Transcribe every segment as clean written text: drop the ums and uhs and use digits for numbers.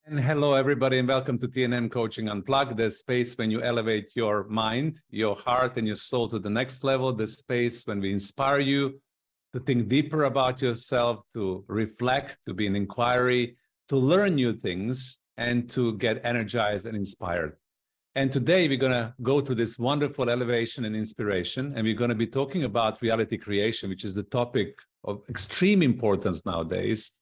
And hello, everybody, and welcome to TNM Coaching Unplugged, the space when you elevate your mind, your heart, and your soul to the next level, the space when we inspire you to think deeper about yourself, to reflect, to be in inquiry, to learn new things, and to get energized and inspired. And today we're going to go to this wonderful elevation and inspiration, and we're going to be talking about reality creation, which is the topic of extreme importance nowadays.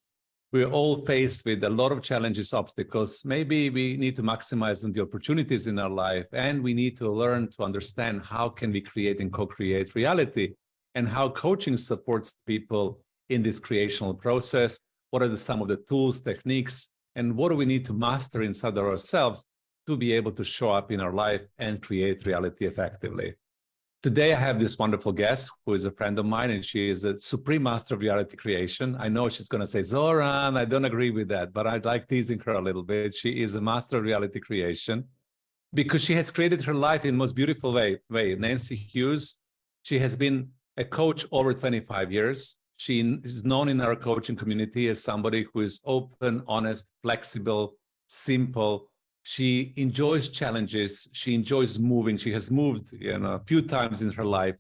We're all faced with a lot of challenges, obstacles. Maybe we need to maximize the opportunities in our life, and we need to learn to understand how can we create and co-create reality, and how coaching supports people in this creational process. What are some of the tools, techniques, and what do we need to master inside of ourselves to be able to show up in our life and create reality effectively? Today, I have this wonderful guest who is a friend of mine, and she is a supreme master of reality creation. I know she's going to say, Zoran, I don't agree with that, but I'd like teasing her a little bit. She is a master of reality creation because she has created her life in the most beautiful way. Nancy Hughes, she has been a coach over 25 years. She is known in our coaching community as somebody who is open, honest, flexible, simple. She enjoys challenges. She enjoys moving. She has moved, a few times in her life,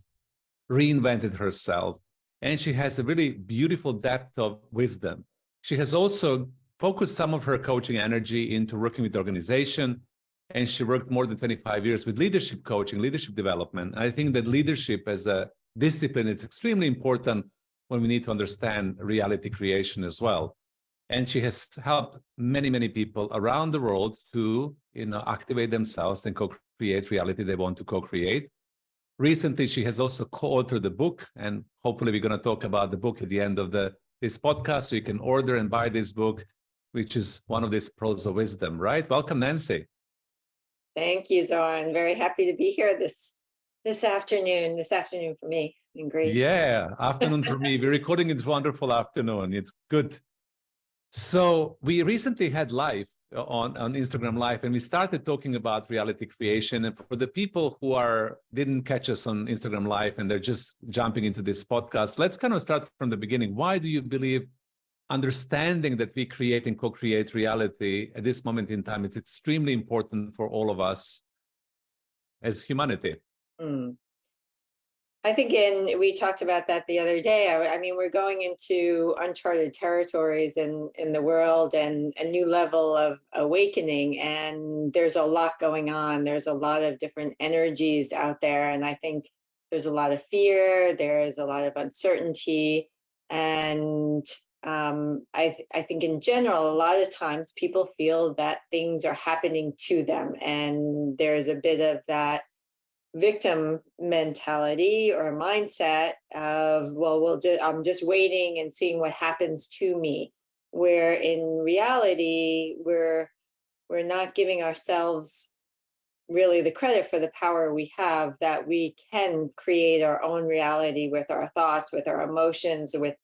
reinvented herself, and she has a really beautiful depth of wisdom. She has also focused some of her coaching energy into working with the organization, and she worked more than 25 years with leadership coaching, leadership development. I think that leadership as a discipline is extremely important when we need to understand reality creation as well. And she has helped many, many people around the world to, activate themselves and co-create reality they want to co-create. Recently, she has also co-authored the book, and hopefully we're going to talk about the book at the end of this podcast, so you can order and buy this book, which is one of these pearls of wisdom, right? Welcome, Nancy. Thank you, Zoran. Very happy to be here this afternoon for me in Greece. Yeah, afternoon for me. We're recording it wonderful afternoon. It's good. So we recently had live on Instagram Live, and we started talking about reality creation. And for the people who didn't catch us on Instagram Live and they're just jumping into this podcast, let's kind of start from the beginning. Why do you believe understanding that we create and co-create reality at this moment in time is extremely important for all of us as humanity? I think we talked about that the other day. I mean, we're going into uncharted territories in the world and a new level of awakening. And there's a lot going on. There's a lot of different energies out there. And I think there's a lot of fear. There's a lot of uncertainty. And I think in general, a lot of times people feel that things are happening to them. And there's a bit of that victim mentality or mindset of, well, I'm just waiting and seeing what happens to me, where in reality we're not giving ourselves really the credit for the power we have, that we can create our own reality with our thoughts, with our emotions, with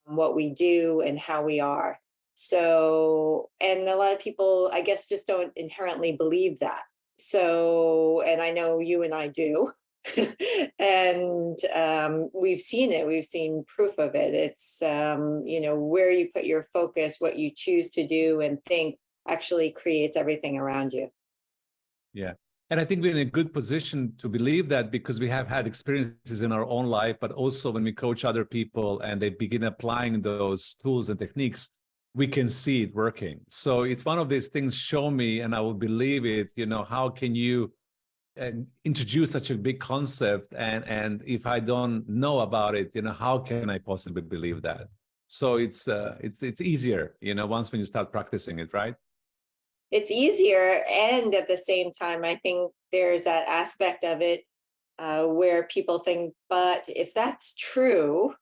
what we do and how we are. So, and a lot of people, I guess, just don't inherently believe that. So, and I know you and I do, and we've seen it. We've seen proof of it. It's, where you put your focus, what you choose to do and think actually creates everything around you. Yeah. And I think we're in a good position to believe that because we have had experiences in our own life, but also when we coach other people and they begin applying those tools and techniques, we can see it working. So it's one of these things, show me and I will believe it. How can you introduce such a big concept? And if I don't know about it, how can I possibly believe that? So it's easier, once when you start practicing it, right? It's easier. And at the same time, I think there's that aspect of it where people think, but if that's true,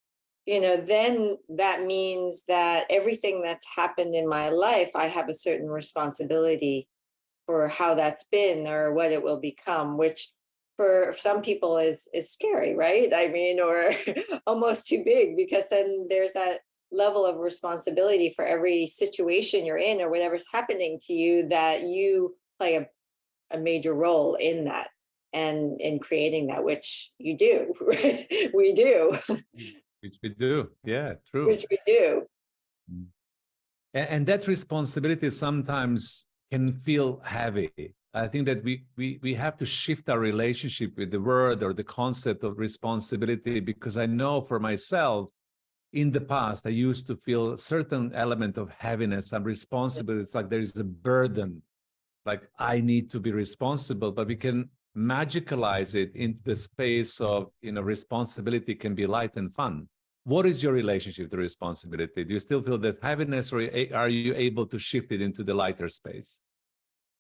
then that means that everything that's happened in my life, I have a certain responsibility for how that's been or what it will become, which for some people is scary, right? I mean, or almost too big, because then there's that level of responsibility for every situation you're in or whatever's happening to you, that you play a major role in that and in creating that, which you do. We do. Which we do. Yeah, true. which we do. Mm. And that responsibility sometimes can feel heavy. I think that we have to shift our relationship with the word or the concept of responsibility, because I know for myself, in the past, I used to feel a certain element of heaviness. I'm responsible. It's like there is a burden, like I need to be responsible, but we can magicalize it into the space of, responsibility can be light and fun. What is your relationship to responsibility? Do you still feel that heaviness, or are you able to shift it into the lighter space?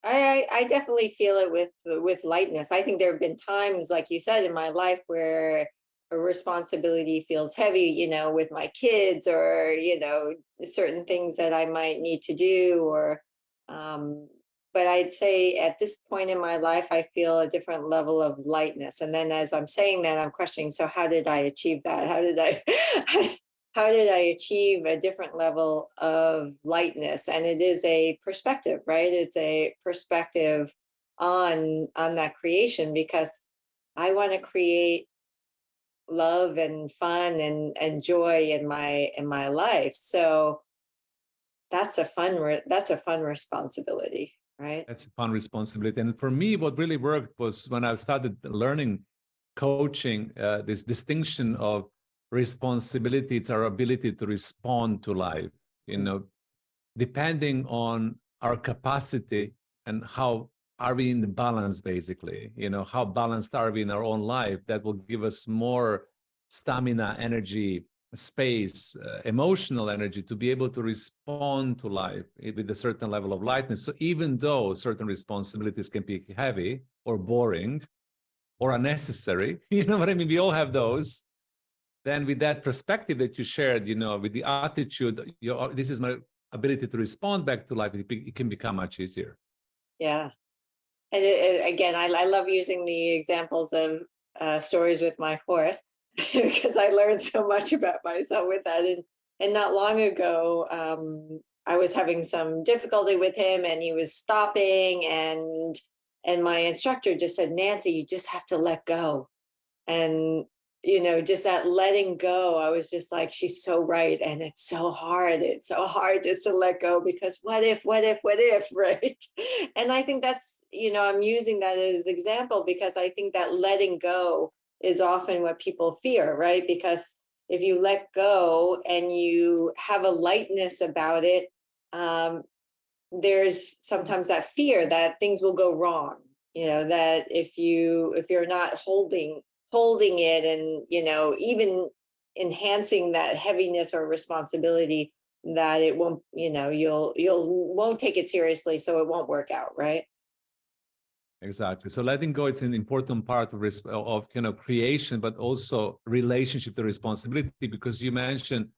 I definitely feel it with lightness. I think there have been times, like you said, in my life where a responsibility feels heavy, with my kids, or certain things that I might need to do, or but I'd say at this point in my life, I feel a different level of lightness. And then as I'm saying that, I'm questioning, so how did I achieve that? How did I how did I achieve a different level of lightness? And it is a perspective, right? It's a perspective on that creation, because I want to create love and fun and joy in my life. So that's a fun responsibility, right? That's a fun responsibility. And for me, what really worked was when I started learning coaching, this distinction of responsibility, it's our ability to respond to life, depending on our capacity and how are we in the balance, basically, how balanced are we in our own life, that will give us more stamina, energy, space, emotional energy to be able to respond to life with a certain level of lightness. So even though certain responsibilities can be heavy or boring or unnecessary, you know what I mean? We all have those. Then with that perspective that you shared, with the attitude, this is my ability to respond back to life, it can become much easier. Yeah. And again, I love using the examples of stories with my horse, because I learned so much about myself with that. And not long ago, I was having some difficulty with him, and he was stopping, and my instructor just said, "Nancy, you just have to let go." And just that letting go, I was just like, she's so right. And it's so hard just to let go, because what if, right? And I think that's, I'm using that as example, because I think that letting go is often what people fear, right? Because if you let go and you have a lightness about it, there's sometimes that fear that things will go wrong, that if you're not holding it, and even enhancing that heaviness or responsibility, that it won't, you'll won't take it seriously, so it won't work out, right? Exactly. So letting go, it's an important part of creation, but also relationship to responsibility, because you mentioned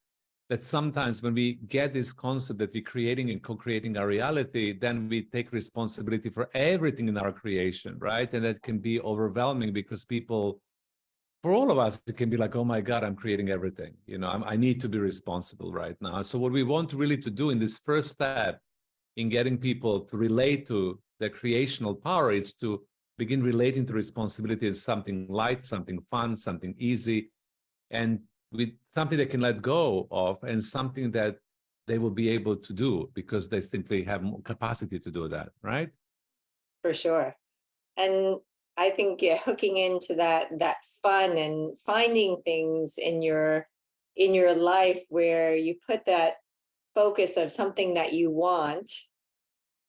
that sometimes when we get this concept that we're creating and co-creating our reality, then we take responsibility for everything in our creation, right? And that can be overwhelming, because people, for all of us, it can be like, oh my God, I'm creating everything. I need to be responsible right now. So what we want really to do in this first step in getting people to relate to the creational power is to begin relating to responsibility as something light, something fun, something easy, and with something they can let go of, and something that they will be able to do because they simply have more capacity to do that, right? For sure. And I think, yeah, hooking into that fun, and finding things in your life where you put that focus of something that you want,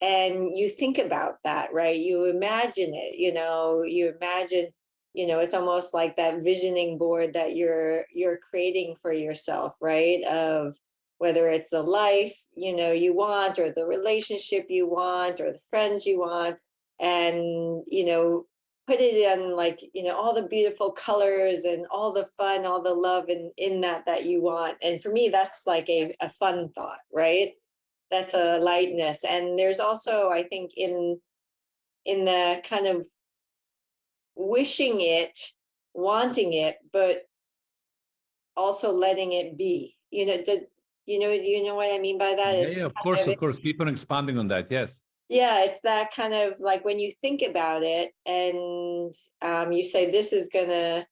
and you think about that, right? You imagine it, you imagine, it's almost like that visioning board that you're creating for yourself, right? Of whether it's the life, you want, or the relationship you want, or the friends you want, and, put it in, like, all the beautiful colors and all the fun, all the love in that you want. And for me, that's like a fun thought, right? That's a lightness. And there's also, I think, in the kind of wishing it, wanting it, but also letting it be, you know what I mean by that? Yeah, Is yeah, of kind course, of, of course. Keep on expanding on that. Yes. yeah, it's that kind of like when you think about it, and you say, this is gonna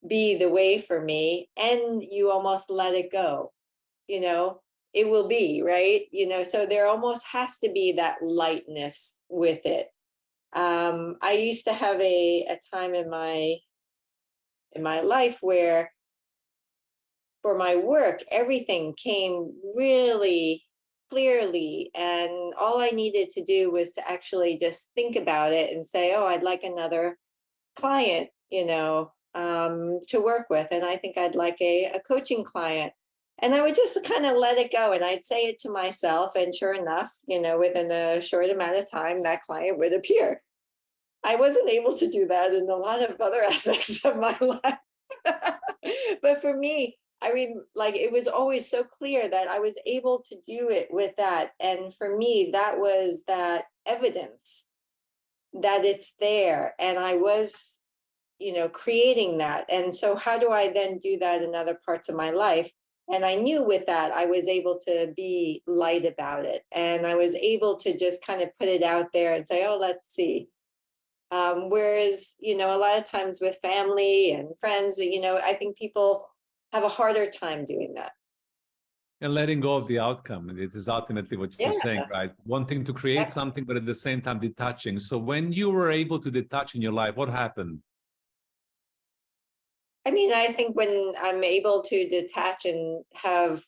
be the way for me, and you almost let it go, you know, it will be, right? So there almost has to be that lightness with it. I used to have a time in my life where for my work, everything came really clearly. And all I needed to do was to actually just think about it and say, oh, I'd like another client, to work with. And I think I'd like a coaching client. And I would just kind of let it go. And I'd say it to myself. And sure enough, within a short amount of time, that client would appear. I wasn't able to do that in a lot of other aspects of my life. But for me, I mean, like it was always so clear that I was able to do it with that. And for me, that was that evidence that it's there. And I was, creating that. And so, how do I then do that in other parts of my life? And I knew with that, I was able to be light about it. And I was able to just kind of put it out there and say, oh, let's see. Whereas, a lot of times with family and friends, I think people have a harder time doing that. And letting go of the outcome. It is ultimately what you're saying, right? Wanting to create something, but at the same time detaching. So when you were able to detach in your life, what happened? I mean, I think when I'm able to detach and have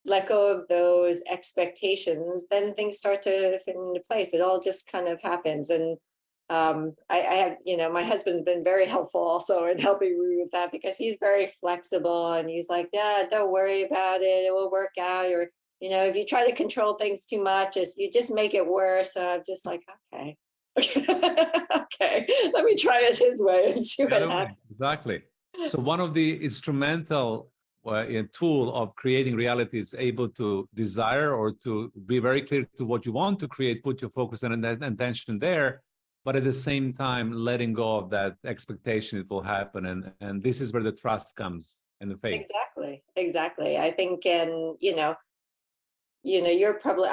let go of those expectations, then things start to fit into place. It all just kind of happens. And I have, my husband's been very helpful also in helping me with that, because he's very flexible and he's like, yeah, don't worry about it. It will work out. Or, if you try to control things too much, you just make it worse. So I'm just like, okay. Okay, let me try it his way and see what happens. Exactly. So one of the instrumental tool of creating reality is able to desire or to be very clear to what you want to create, put your focus and intention there, but at the same time, letting go of that expectation it will happen. And this is where the trust comes and the faith. Exactly. I think, and, you're probably,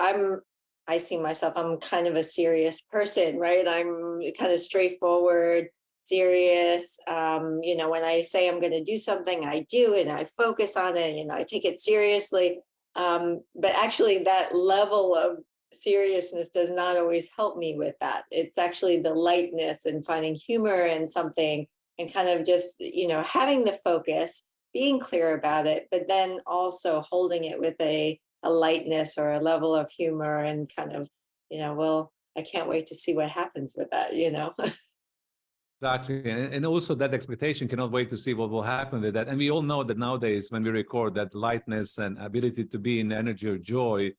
I see myself, I'm kind of a serious person, right? I'm kind of straightforward, serious. When I say I'm going to do something, I do, and I focus on it, I take it seriously. But actually, that level of seriousness does not always help me with that. It's actually the lightness and finding humor in something and kind of just, having the focus, being clear about it, but then also holding it with a lightness or a level of humor and kind of, well, I can't wait to see what happens with that. Exactly. And also that expectation cannot wait to see what will happen with that. And we all know that nowadays when we record, that lightness and ability to be in energy of joy,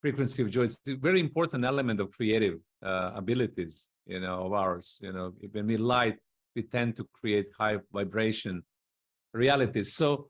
frequency of joy, it's a very important element of creative abilities, of ours. When we light, we tend to create high vibration realities. So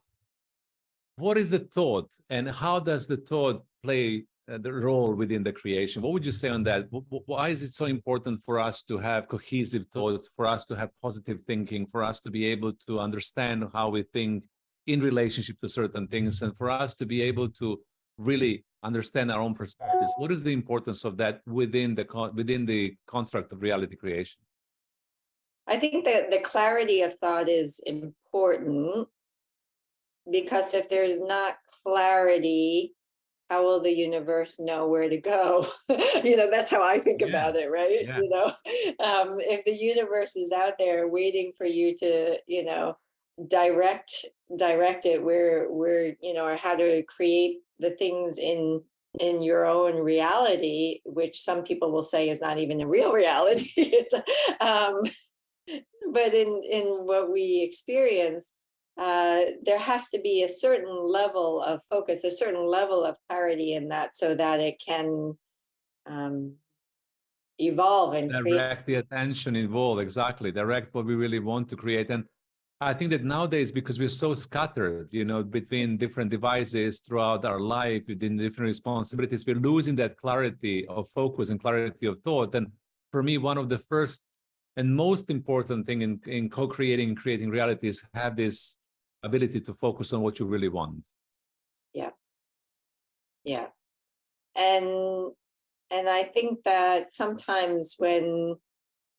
what is the thought and how does the thought play the role within the creation? What would you say on that? Why is it so important for us to have cohesive thought, for us to have positive thinking, for us to be able to understand how we think in relationship to certain things, and for us to be able to really understand our own perspectives? What is the importance of that within the construct of reality creation? I think that the clarity of thought is important, because if there's not clarity, how will the universe know where to go? That's how I think about it, right? Yes. If the universe is out there waiting for you to, direct it where or how to create the things in your own reality, which some people will say is not even a real reality. um, but in what we experience, there has to be a certain level of focus, a certain level of clarity in that, so that it can evolve and Direct the attention involved, exactly. Direct what we really want to create. And I think that nowadays, because we're so scattered, between different devices throughout our life, within different responsibilities, we're losing that clarity of focus and clarity of thought. And for me, one of the first and most important thing in co-creating and creating reality is have this ability to focus on what you really want. Yeah. Yeah. And I think that sometimes when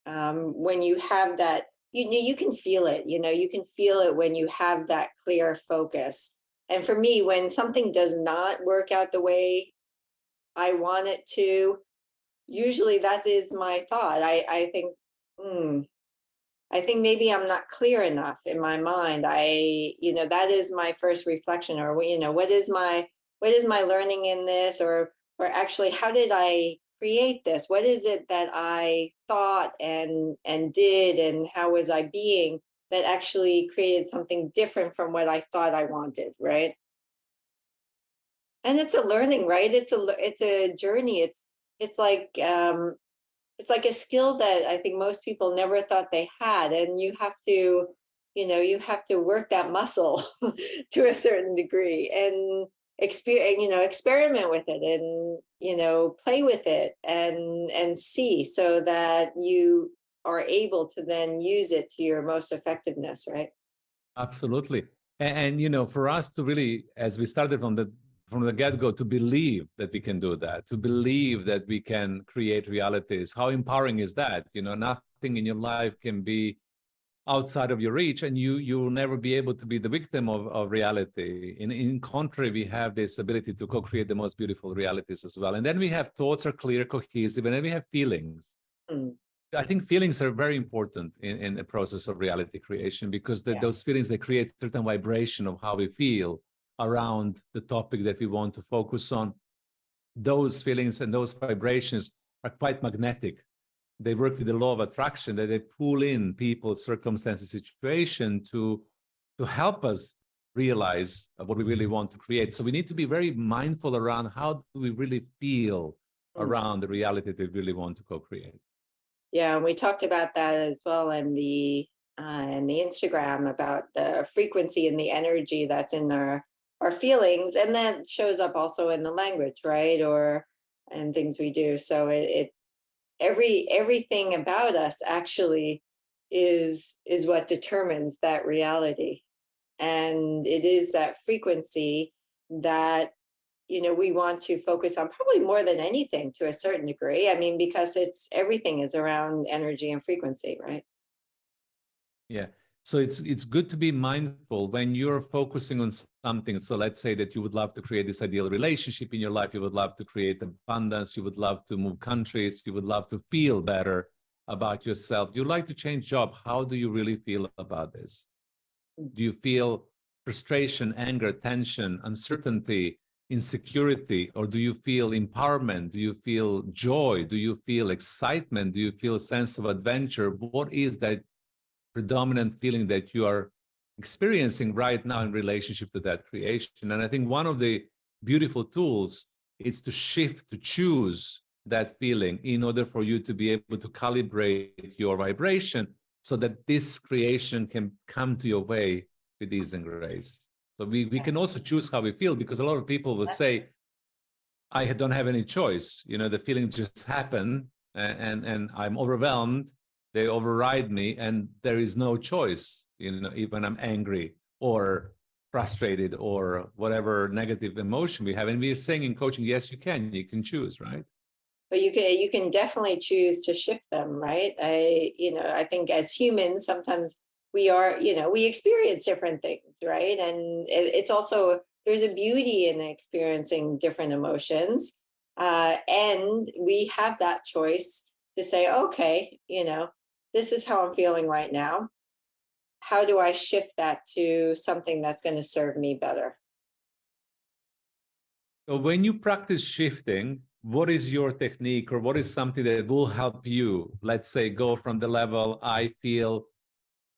you have that you can feel it, you can feel it when you have that clear focus. And for me, when something does not work out the way I want it to, usually that is my thought. I think, hmm, I think maybe I'm not clear enough in my mind. That is my first reflection, or what is my learning in this, or actually, how did I create this? What is it that I thought and did, and how was I being that actually created something different from what I thought I wanted, right? And it's a learning, right? It's a journey. It's like a skill that I think most people never thought they had, and you have to work that muscle to a certain degree, and experiment with it, and play with it, and see, so that you are able to then use it to your most effectiveness, right? Absolutely. For us to really, as we started from the get-go, to believe that we can do that, to believe that we can create realities, how empowering is that? Nothing in your life can be outside of your reach, and you'll never be able to be the victim of reality. In contrary, we have this ability to co-create the most beautiful realities as well. And then we have thoughts are clear, cohesive, and then we have feelings. Mm, I think feelings are very important in the process of reality creation, because yeah. those feelings, they create a certain vibration of how we feel around the topic that we want to focus on. Those feelings and those vibrations are quite magnetic. They work with the law of attraction, that they pull in people, circumstances, situation to help us realize what we really want to create. So we need to be very mindful around how do we really feel Mm. around the reality that we really want to co-create. Yeah, and we talked about that as well in the Instagram, about the frequency and the energy that's in our feelings, and that shows up also in the language, right? Or and things we do. So everything about us actually is what determines that reality, and it is that frequency that we want to focus on, probably more than anything, to a certain degree. I mean, because everything is around energy and frequency, right? Yeah. So it's good to be mindful when you're focusing on something. So let's say that you would love to create this ideal relationship in your life. You would love to create abundance. You would love to move countries. You would love to feel better about yourself. You like to change job. How do you really feel about this? Do you feel frustration, anger, tension, uncertainty, insecurity, or do you feel empowerment? Do you feel joy? Do you feel excitement? Do you feel a sense of adventure? What is that predominant feeling that you are experiencing right now in relationship to that creation? And I think one of the beautiful tools is to shift, to choose that feeling in order for you to be able to calibrate your vibration so that this creation can come to your way with ease and grace. So we can also choose how we feel, because a lot of people will say, I don't have any choice. The feeling just happened, and I'm overwhelmed. They override me, and there is no choice. Even I'm angry or frustrated or whatever negative emotion we have. And we are saying in coaching, yes, you can. You can choose, right? But you can definitely choose to shift them, right? I think as humans, sometimes we experience different things, right? And it's also, there's a beauty in experiencing different emotions, and we have that choice to say, okay, this is how I'm feeling right now. How do I shift that to something that's going to serve me better? So when you practice shifting, what is your technique, or what is something that will help you, let's say, go from the level, I feel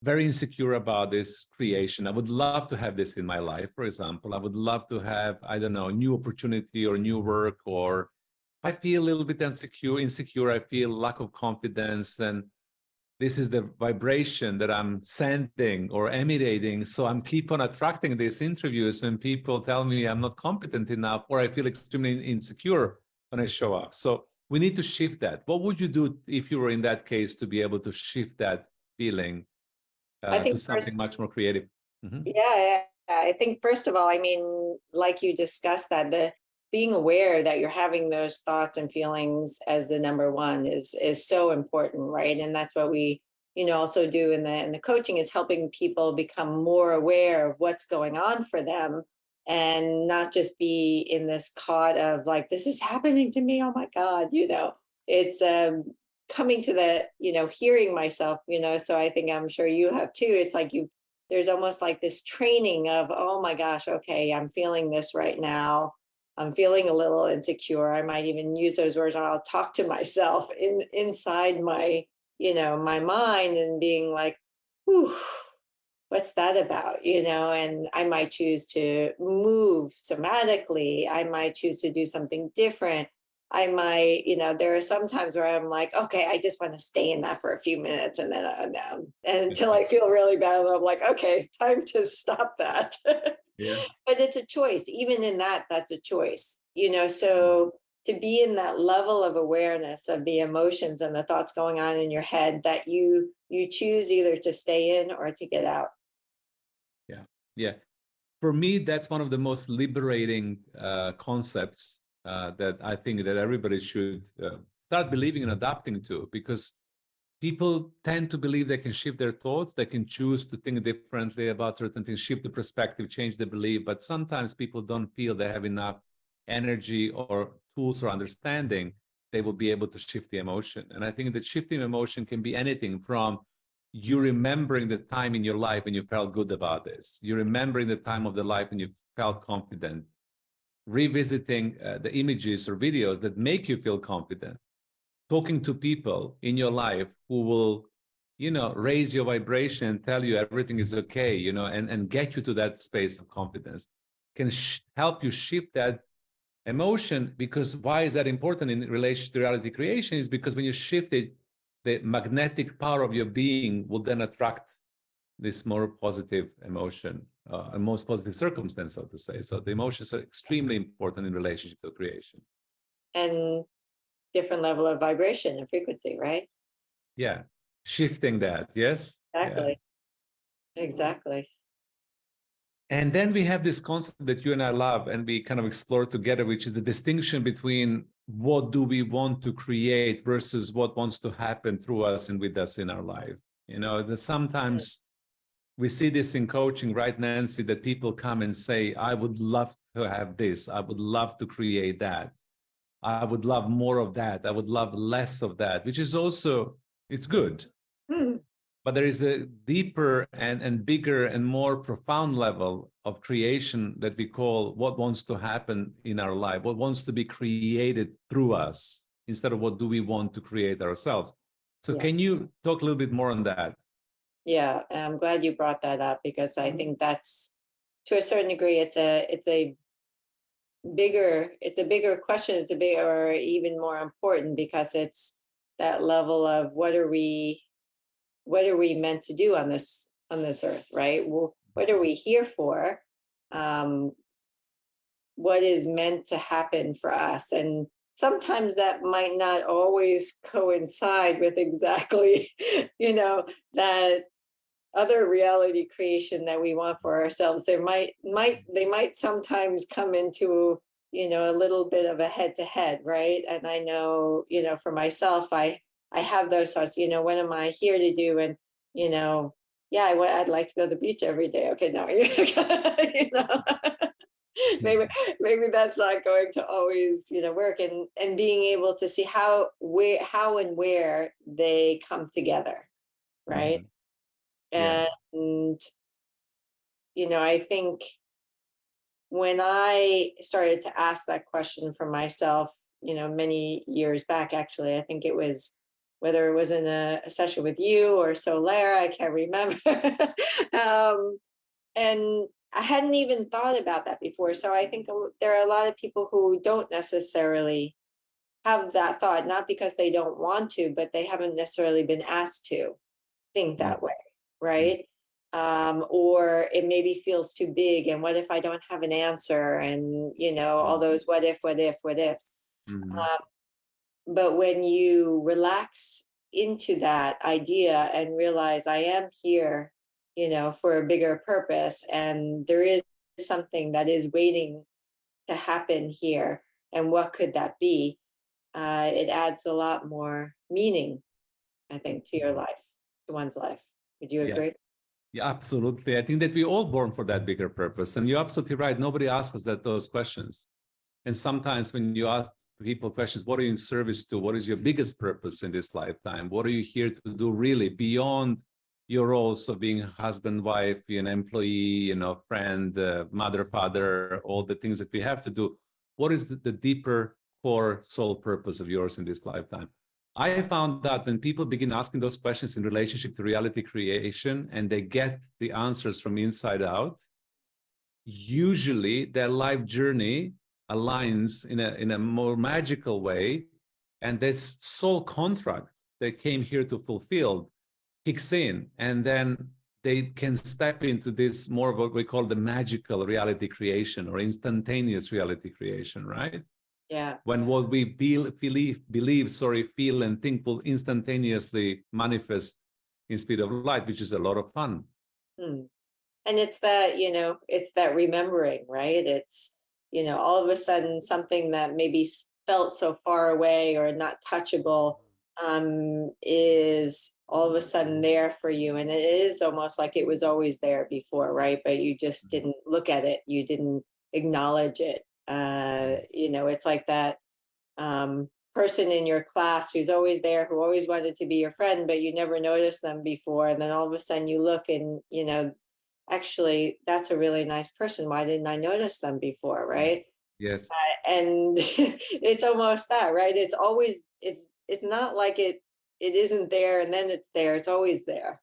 very insecure about this creation. I would love to have this in my life, for example. I would love to have, I don't know, new opportunity or new work, or I feel a little bit insecure. I feel lack of confidence, and this is the vibration that I'm sending or emanating. So I'm keep on attracting these interviews when people tell me I'm not competent enough, or I feel extremely insecure when I show up. So we need to shift that. What would you do if you were in that case to be able to shift that feeling I to think first, something much more creative? Mhm. yeah, I think first of all, I mean, like you discussed, that the being aware that you're having those thoughts and feelings as the number one is so important, right? And that's what we also do in the coaching is helping people become more aware of what's going on for them, and not just be in this caught of like, this is happening to me, oh my God, it's coming to the, hearing myself, so I think, I'm sure you have too. It's like there's almost like this training of, oh my gosh, okay, I'm feeling this right now. I'm feeling a little insecure. I might even use those words, and I'll talk to myself inside my, my mind, and being like, whew, what's that about? And I might choose to move somatically. I might choose to do something different. I might, there are some times where I'm like, okay, I just want to stay in that for a few minutes, and then and until I feel really bad, and I'm like, okay, it's time to stop that. Yeah. But it's a choice. Even in that, that's a choice, so to be in that level of awareness of the emotions and the thoughts going on in your head, that you choose either to stay in or to get out. Yeah. Yeah. For me, that's one of the most liberating concepts that I think that everybody should start believing and adapting to, because people tend to believe they can shift their thoughts, they can choose to think differently about certain things, shift the perspective, change the belief, but sometimes people don't feel they have enough energy or tools or understanding they will be able to shift the emotion. And I think that shifting emotion can be anything from you remembering the time in your life when you felt good about this, you remembering the time of the life when you felt confident, revisiting the images or videos that make you feel confident, talking to people in your life who will, raise your vibration and tell you everything is okay, and get you to that space of confidence, can help you shift that emotion. Because why is that important in relation to reality creation? Is because when you shift it, the magnetic power of your being will then attract this more positive emotion, a most positive circumstance, so to say. So the emotions are extremely important in relationship to creation. And different level of vibration and frequency, right? Yeah, shifting that. Yes. Exactly. Yeah. Exactly. And then we have this concept that you and I love, and we kind of explore together, which is the distinction between what do we want to create versus what wants to happen through us and with us in our life. Sometimes we see this in coaching, right, Nancy, that people come and say, I would love to have this. I would love to create that. I would love more of that. I would love less of that, which is also, it's good. Hmm. But there is a deeper and bigger and more profound level of creation that we call what wants to happen in our life, what wants to be created through us, instead of what do we want to create ourselves. So can you talk a little bit more on that? Yeah, I'm glad you brought that up, because I think that's, to a certain degree, it's a bigger question. It's a bigger, or even more important, because it's that level of what are we meant to do on this earth, right? Well, what are we here for? Um, what is meant to happen for us? And sometimes that might not always coincide with exactly, that other reality creation that we want for ourselves. They might sometimes come into, a little bit of a head to head, right? And I know, for myself, I have those thoughts, what am I here to do? And, yeah, I'd like to go to the beach every day. Okay, no, maybe that's not going to always, work. And being able to see how and where they come together, right? Mhm. Yes. And, I think when I started to ask that question for myself, many years back, actually, I think it was, whether it was in a session with you or Solara, I can't remember. And I hadn't even thought about that before. So I think there are a lot of people who don't necessarily have that thought, not because they don't want to, but they haven't necessarily been asked to think that way, right? Or it maybe feels too big, and what if I don't have an answer, and all those what ifs. Mhm. Um, but when you relax into that idea and realize I am here, for a bigger purpose, and there is something that is waiting to happen here, and what could that be? It adds a lot more meaning, I think, to your life. to one's life. Would you Yeah. agree? Yeah, absolutely. I think that we're all born for that bigger purpose. And you're absolutely right. Nobody asks us those questions. And sometimes when you ask people questions, what are you in service to? What is your biggest purpose in this lifetime? What are you here to do really beyond your roles of being husband, wife, an employee, friend, mother, father, all the things that we have to do? What is the deeper core soul purpose of yours in this lifetime? I found that when people begin asking those questions in relationship to reality creation and they get the answers from inside out, usually their life journey aligns in a more magical way, and this soul contract they came here to fulfill kicks in, and then they can step into this more of what we call the magical reality creation or instantaneous reality creation, right? Yeah. When what we feel and think will instantaneously manifest in speed of light, which is a lot of fun. Hmm. And it's that, it's that remembering, right? It's, all of a sudden something that maybe felt so far away or not touchable is all of a sudden there for you. And it is almost like it was always there before, right? But you just didn't look at it. You didn't acknowledge it. It's like that person in your class who's always there, who always wanted to be your friend, but you never noticed them before. And then all of a sudden you look and, actually, that's a really nice person. Why didn't I notice them before, right? Yes. And it's almost that, right? It's always it's not like it isn't there and then it's there. It's always there.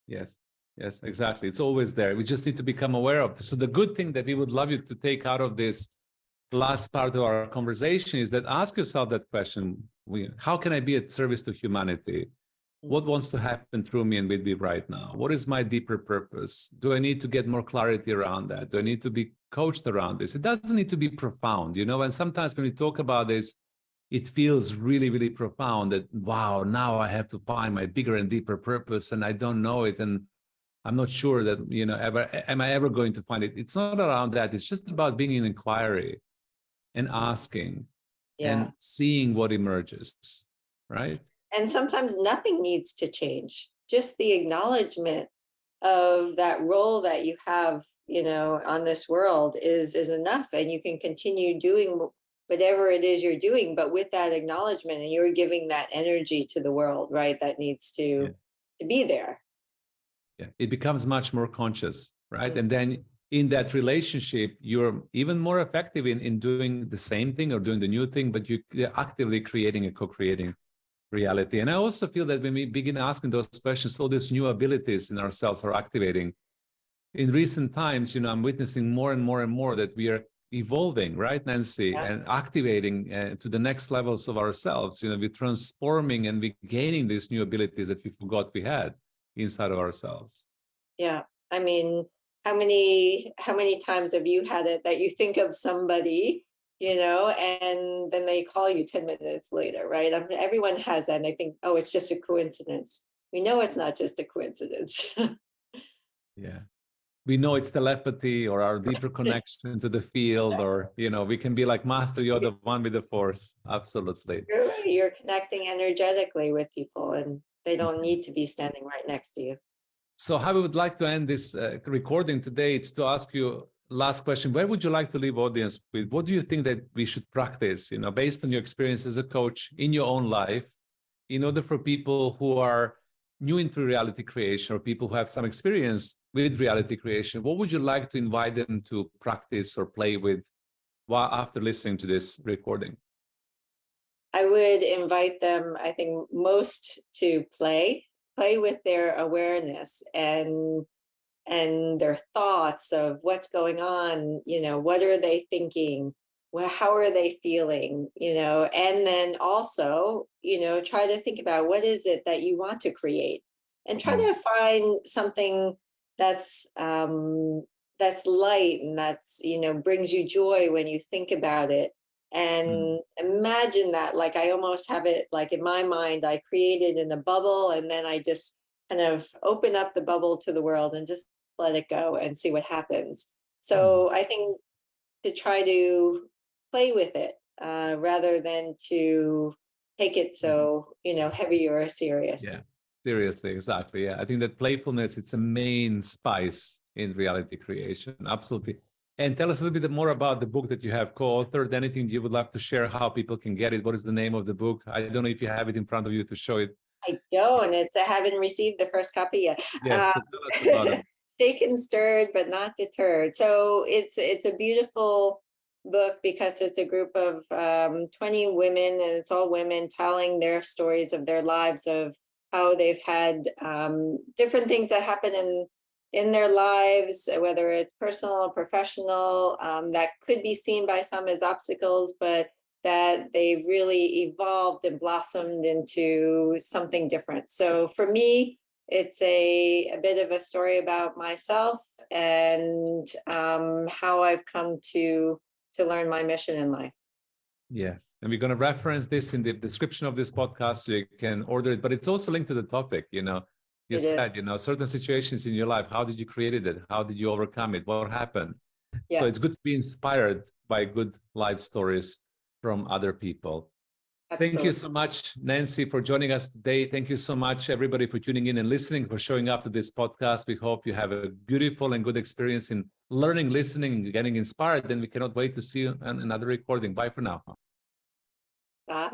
Yes. Yes, exactly. It's always there. We just need to become aware of it. So the good thing that we would love you to take out of this last part of our conversation is that ask yourself that question. How can I be at service to humanity? What wants to happen through me and with me right now? What is my deeper purpose? Do I need to get more clarity around that? Do I need to be coached around this? It doesn't need to be profound, and sometimes when we talk about this, it feels really, really profound that, wow, now I have to find my bigger and deeper purpose and I don't know it. And I'm not sure that, am I ever going to find it? It's not around that. It's just about being in inquiry and asking and seeing what emerges, right? And sometimes nothing needs to change. Just the acknowledgement of that role that you have, on this world is enough. And you can continue doing whatever it is you're doing, but with that acknowledgement, and you're giving that energy to the world, right? That needs to be there. Yeah, it becomes much more conscious, right? And then in that relationship, you're even more effective in doing the same thing or doing the new thing, but you're actively creating and co-creating reality. And I also feel that when we begin asking those questions, all these new abilities in ourselves are activating. In recent times, I'm witnessing more and more and more that we are evolving, right, Nancy, and activating to the next levels of ourselves. We're transforming and we're gaining these new abilities that we forgot we had inside of ourselves. Yeah. I mean, how many times have you had it that you think of somebody, and then they call you 10 minutes later, right? I mean, everyone has that and they think, oh, it's just a coincidence. We know it's not just a coincidence. Yeah. We know it's telepathy or our deeper connection to the field, or, we can be like Master Yoda, one with the Force. Absolutely. You're connecting energetically with people and they don't need to be standing right next to you. So how we would like to end this recording today, it's to ask you last question. Where would you like to leave audience with? What do you think that we should practice, based on your experience as a coach in your own life, in order for people who are new into reality creation or people who have some experience with reality creation? What would you like to invite them to practice or play with after listening to this recording? I would invite them, I think, most to play with their awareness and their thoughts of what's going on, what are they thinking? Well, how are they feeling? And then also, try to think about what is it that you want to create, and try to find something that's light and that's, brings you joy when you think about it. And imagine that, like, I almost have it like in my mind, I created in a bubble, and then I just kind of open up the bubble to the world and just let it go and see what happens. So I think to try to play with it rather than to take it so, heavy or serious. Yeah. Seriously, exactly. Yeah, I think that playfulness, it's a main spice in reality creation. Absolutely. And tell us a little bit more about the book that you have co-authored. Anything you would like to share, how people can get it? What is the name of the book? I don't know if you have it in front of you to show it. I don't. I haven't received the first copy yet. Yes, so tell us about it. Shaken, stirred, but not deterred. So it's a beautiful book because it's a group of 20 women, and it's all women telling their stories of their lives, of how they've had different things that happen in their lives, whether it's personal or professional, that could be seen by some as obstacles, but that they've really evolved and blossomed into something different. So for me, it's a bit of a story about myself and how I've come to learn my mission in life. Yes. And we're going to reference this in the description of this podcast so you can order it. But it's also linked to the topic. You said, certain situations in your life, how did you create it? How did you overcome it? What happened? Yeah. So it's good to be inspired by good life stories from other people. Absolutely. Thank you so much, Nancy, for joining us today. Thank you so much, everybody, for tuning in and listening, for showing up to this podcast. We hope you have a beautiful and good experience in learning, listening, and getting inspired. And we cannot wait to see you on another recording. Bye for now. Bye.